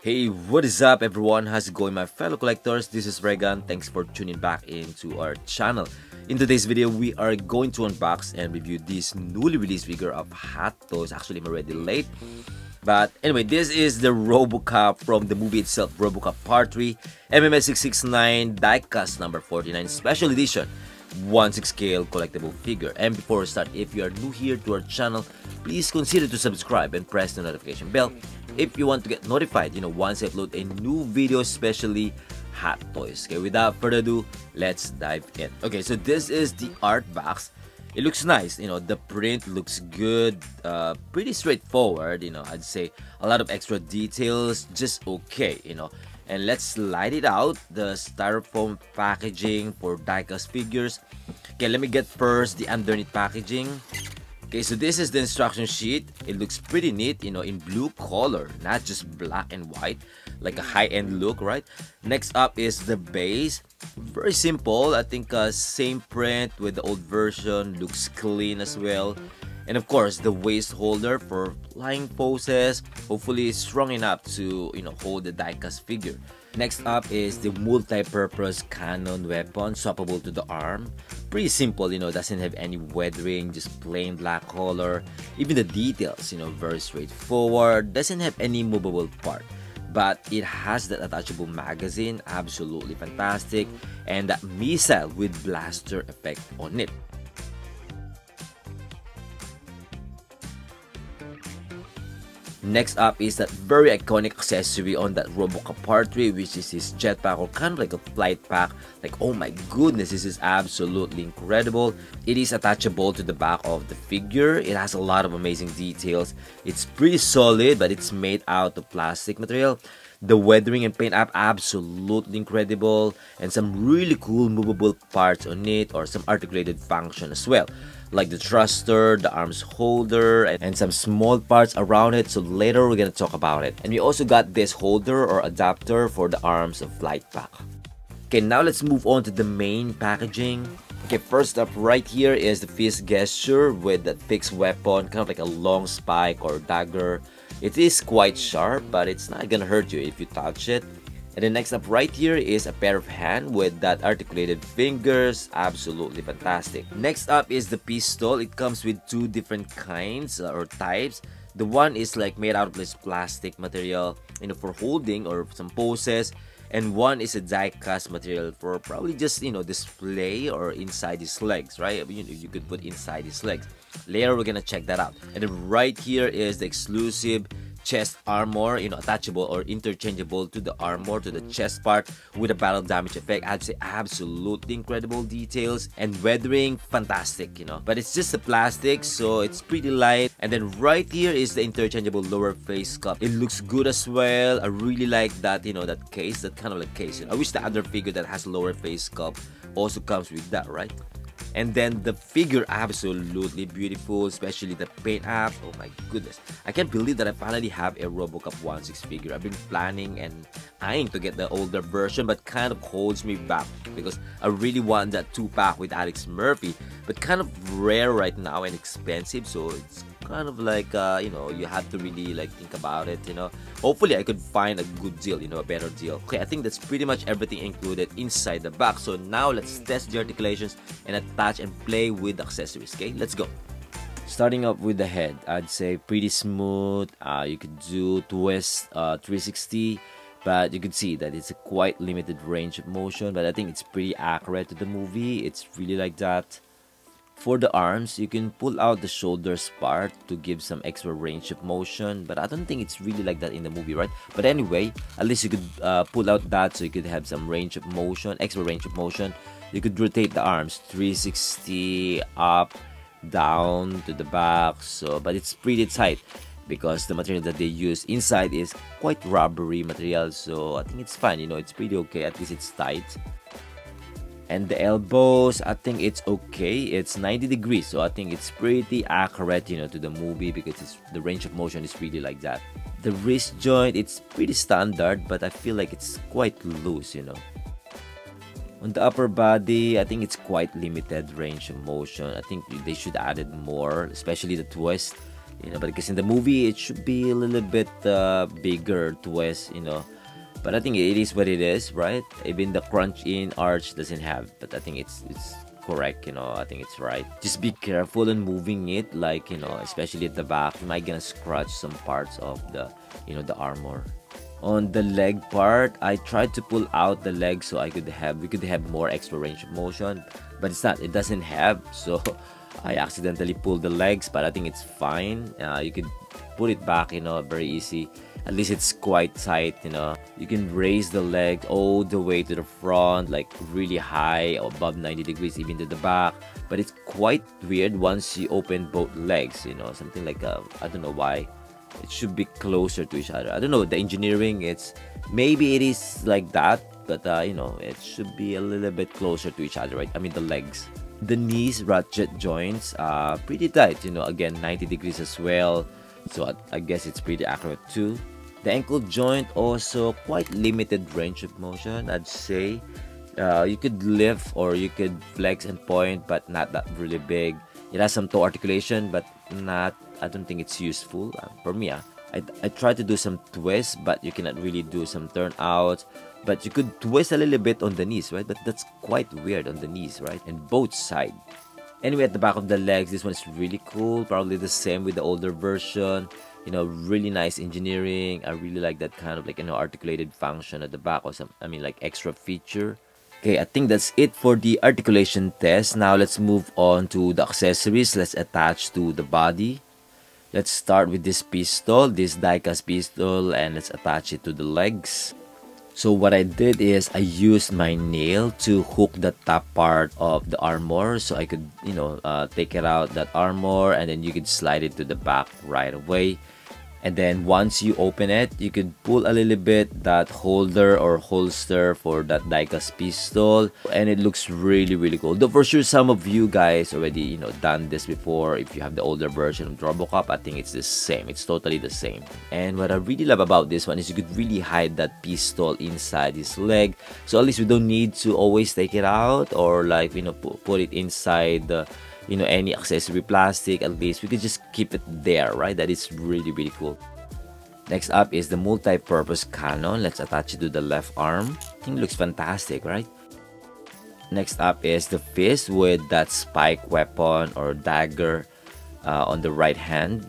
Hey, what is up everyone? How's it going my fellow collectors? This is Regan. Thanks for tuning back into our channel. In today's video, we are going to unbox and review this newly released figure of Hot Toys. Actually, I'm already late. But anyway, this is the ROBOCOP from the movie itself, ROBOCOP Part 3, MMS 669 diecast number 49 special edition. 1/6 scale collectible figure. And before we start, if you are new here to our channel, please consider to subscribe and press the notification bell if you want to get notified, once I upload a new video, especially Hot Toys. Okay, without further ado, let's dive in. Okay, so this is the art box. It looks nice, the print looks good, pretty straightforward, I'd say a lot of extra details, just okay, And let's slide it out, the styrofoam packaging for diecast figures. Okay, let me get first the underneath packaging. Okay, so this is the instruction sheet. It looks pretty neat, in blue color, not just black and white, like a high-end look, right? Next up is the base. Very simple. I think same print with the old version, looks clean as well. And of course, the waist holder for flying poses, hopefully strong enough to, hold the diecast figure. Next up is the multi-purpose cannon weapon, swappable to the arm. Pretty simple, doesn't have any weathering, just plain black color. Even the details, very straightforward, doesn't have any movable part. But it has that attachable magazine, absolutely fantastic, and that missile with blaster effect on it. Next up is that very iconic accessory on that ROBOCOP Part 3, which is his jetpack, or kind of like a flight pack. Like, oh my goodness, this is absolutely incredible. It is attachable to the back of the figure. It has a lot of amazing details. It's pretty solid, but it's made out of plastic material. The weathering and paint up, absolutely incredible, and some really cool movable parts on it, or some articulated function as well, like the thruster, the arms holder, and some small parts around it. So later we're gonna talk about it. And we also got this holder or adapter for the arms of flight pack. Okay, now let's move on to the main packaging. Okay, first up right here is the fist gesture with that fixed weapon, kind of like a long spike or dagger. It is quite sharp, but it's not gonna hurt you if you touch it. And then next up right here is a pair of hands with that articulated fingers, absolutely fantastic. Next up is the pistol. It comes with two different kinds or types. The one is like made out of this plastic material, for holding or some poses. And one is a die-cast material for probably just, display or inside his legs, right? You could put inside his legs. Later, we're gonna check that out. And then right here is the exclusive chest armor, attachable or interchangeable to the armor, to the chest part, with a battle damage effect. I'd say absolutely incredible details, and weathering, fantastic, but it's just a plastic, so it's pretty light. And then right here is the interchangeable lower face cup. It looks good as well. I really like that, that case, that kind of like case. I wish the other figure that has lower face cup also comes with that, right? And then the figure, absolutely beautiful, especially the paint app. Oh my goodness, I can't believe that I finally have a ROBOCOP 1/6 figure. I've been planning and eyeing to get the older version, but kind of holds me back because I really want that 2-pack with Alex Murphy, but kind of rare right now and expensive, so it's kind of like you have to really think about it. Hopefully I could find a good deal, a better deal. Okay, I think that's pretty much everything included inside the box. So now let's test the articulations and attach and play with the accessories. Okay, let's go. Starting up with the head, I'd say pretty smooth. You could do twist 360, but you could see that it's a quite limited range of motion, but I think it's pretty accurate to the movie. It's really like that. For the arms, you can pull out the shoulders part to give some extra range of motion, but I don't think it's really like that in the movie, right? But anyway, at least you could pull out that so you could have some range of motion, extra range of motion. You could rotate the arms 360 up, down to the back, but it's pretty tight because the material that they use inside is quite rubbery material, so I think it's fine, it's pretty okay, at least it's tight. And the elbows, I think it's okay. It's 90 degrees, so I think it's pretty accurate, to the movie because the range of motion is really like that. The wrist joint, it's pretty standard, but I feel like it's quite loose, On the upper body, I think it's quite limited range of motion. I think they should add it more, especially the twist. you know, but because in the movie it should be a little bit bigger twist, you know. But I think it is what it is, right? Even the crunch in arch doesn't have, but I think it's correct, you know. I think it's right. Just be careful in moving it, like, you know, especially at the back. You might gonna scratch some parts of the, you know, the armor. On the leg part, I tried to pull out the leg so we could have more extra range of motion, but it doesn't have, so I accidentally pulled the legs, but I think it's fine. You could put it back, you know, very easy. At least it's quite tight, you know. You can raise the leg all the way to the front, like really high, above 90 degrees, even to the back. But it's quite weird once you open both legs, you know, something like I don't know why. It should be closer to each other. I don't know, the engineering, maybe it is like that, but you know, it should be a little bit closer to each other, right? I mean, the legs. The knees ratchet joints are pretty tight, you know, again 90 degrees as well, so I guess it's pretty accurate too. The ankle joint also quite limited range of motion, I'd say. You could lift or you could flex and point, but not that really big. It has some toe articulation, but I don't think it's useful for me. I tried to do some twists, but you cannot really do some turnout. But you could twist a little bit on the knees, right? But that's quite weird on the knees, right? And both sides. Anyway, at the back of the legs, this one's really cool. Probably the same with the older version. You know, really nice engineering. I really like that kind of, like, you know, articulated function at the back, or some, I mean, like, extra feature. Okay, I think that's it for the articulation test. Now let's move on to the accessories. Let's attach to the body. Let's start with this pistol, this die-cast pistol, and let's attach it to the legs. So what I did is I used my nail to hook the top part of the armor, so I could, you know, take it out, that armor, and then you could slide it to the back right away. And then once you open it, you could pull a little bit that holder or holster for that die-cast pistol, and it looks really, really cool. Though for sure some of you guys already, you know, done this before. If you have the older version of ROBOCOP, I think it's the same. It's totally the same. And what I really love about this one is you could really hide that pistol inside his leg, so at least we don't need to always take it out, or, like, you know, put it inside the, you know, any accessory plastic. At least we could just keep it there, right? That is really, really cool. Next up is the multi-purpose cannon. Let's attach it to the left arm. I think it looks fantastic, right? Next up is the fist with that spike weapon or dagger on the right hand.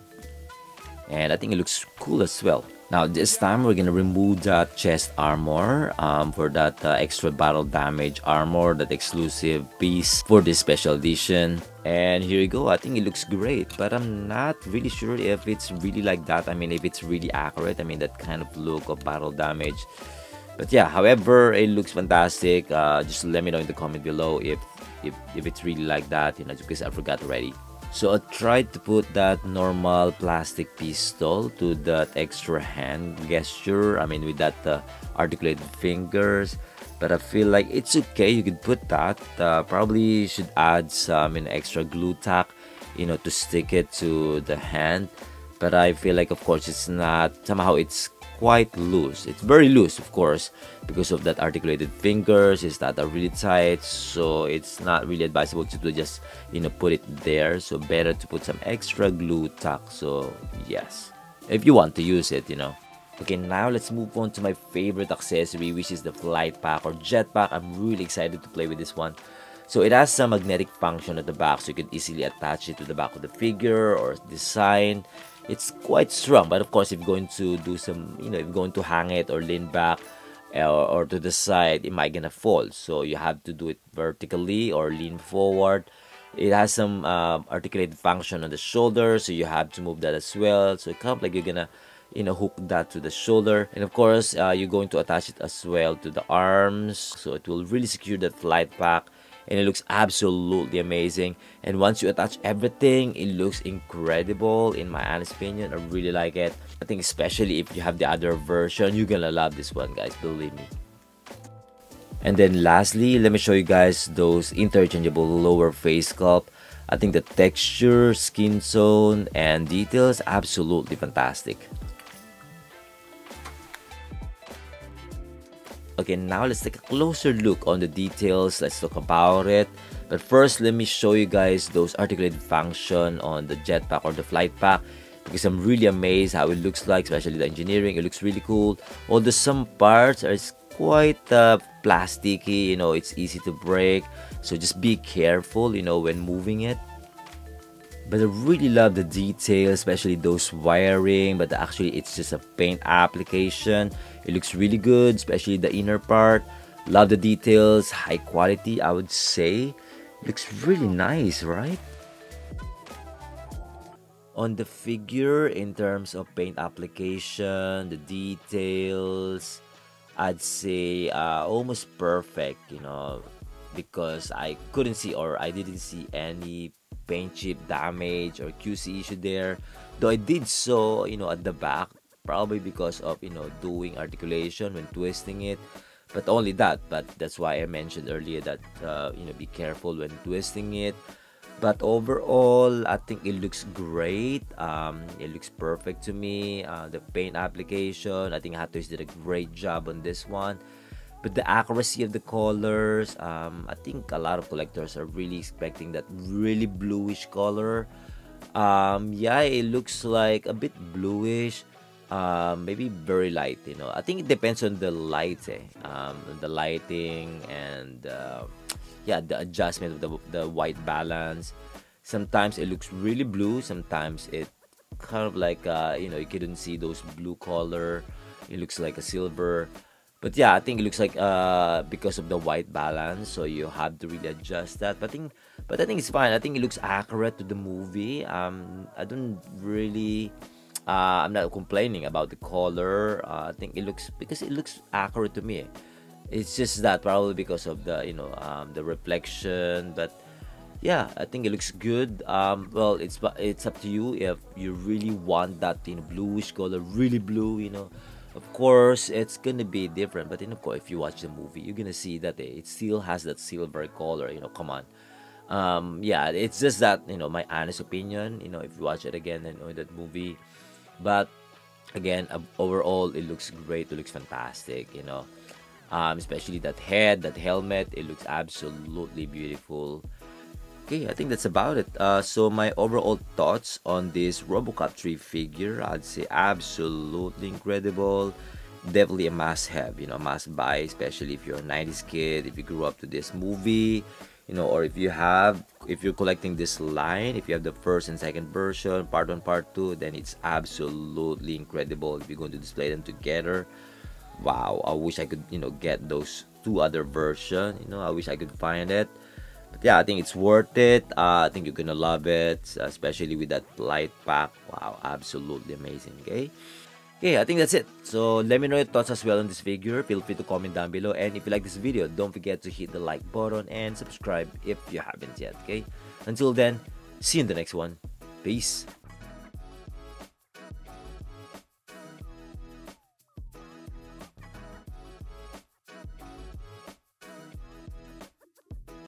And I think it looks cool as well. Now this time we're gonna remove that chest armor for that extra battle damage armor, that exclusive piece for this special edition. And here you go. I think it looks great, but I'm not really sure if it's really like that. I mean, if it's really accurate. I mean, that kind of look of battle damage. But yeah, however, it looks fantastic. Just let me know in the comment below if it's really like that, you know, because I forgot already. So I tried to put that normal plastic pistol to that extra hand gesture, I mean, with that articulated fingers, but I feel like it's okay. You could put that. Probably should add some extra glue tack, you know, to stick it to the hand. But I feel like, of course, it's not, somehow it's quite loose. It's very loose, of course, because of that articulated fingers. It's not really tight, so it's not really advisable to just, you know, put it there. So better to put some extra glue tack. So yes, if you want to use it, you know. Okay, now let's move on to my favorite accessory, which is the flight pack or jetpack. I'm really excited to play with this one. So it has some magnetic function at the back, so you can easily attach it to the back of the figure or design. It's quite strong, but of course, if you're going to do some, you know, if you're going to hang it or lean back or to the side, it might gonna fall. So you have to do it vertically or lean forward. It has some articulated function on the shoulder, so you have to move that as well. So it kind of like you're gonna, you know, hook that to the shoulder. And of course, you're going to attach it as well to the arms, so it will really secure that flight pack. And it looks absolutely amazing. And once you attach everything, it looks incredible, in my honest opinion. I really like it. I think especially if you have the other version, you're gonna love this one, guys, believe me. And then lastly, let me show you guys those interchangeable lower face sculpt. I think the texture, skin tone, and details, absolutely fantastic. Okay, now let's take a closer look on the details. Let's talk about it. But first, let me show you guys those articulated function on the jetpack or the flight pack. because I'm really amazed how it looks like, especially the engineering. It looks really cool. Although some parts are quite plasticky, it's easy to break, so just be careful, when moving it. But I really love the details, especially those wiring, but actually it's just a paint application. It looks really good, especially the inner part. Love the details, high quality, I would say. Looks really nice, right? On the figure, in terms of paint application, the details, I'd say almost perfect, because I couldn't see, or I didn't see any paint chip damage or QC issue there. Though I did so, at the back, probably because of, doing articulation when twisting it. But only that. But that's why I mentioned earlier that, be careful when twisting it. But overall, I think it looks great. It looks perfect to me. The paint application, I think Hot Toys did a great job on this one. But the accuracy of the colors, I think a lot of collectors are really expecting that really bluish color. Yeah, it looks like a bit bluish. Maybe very light. I think it depends on the light, the lighting, and yeah, the adjustment of the white balance. Sometimes it looks really blue, sometimes it kind of like you couldn't see those blue color. It looks like a silver. But yeah, I think it looks like because of the white balance, so you have to really adjust that. But I think it's fine. I think it looks accurate to the movie. I don't really I'm not complaining about the color. I think it looks, because it looks accurate to me. It's just that probably because of the the reflection. But yeah, I think it looks good. Well, it's up to you if you really want that bluish color, really blue. Of course it's gonna be different, but of course if you watch the movie, you're gonna see that it still has that silver color. Come on. Yeah, it's just that my honest opinion. If you watch it again and that movie, but again, overall it looks great. It looks fantastic. Especially that head, that helmet, it looks absolutely beautiful. Okay, I think that's about it. So my overall thoughts on this RoboCop 3 figure, I'd say absolutely incredible. Definitely a must-have, must-buy, especially if you're a 90s kid, if you grew up to this movie, or if you're collecting this line, if you have the first and second version, part 1, part 2, then it's absolutely incredible if you're going to display them together. Wow, I wish I could, get those 2 other versions. I wish I could find it. But yeah, I think it's worth it. I think you're gonna love it, especially with that light pack. Wow, absolutely amazing. Okay, I think that's it. So let me know your thoughts as well on this figure. Feel free to comment down below. And if you like this video, don't forget to hit the like button and subscribe if you haven't yet. Okay, until then, see you in the next one. Peace.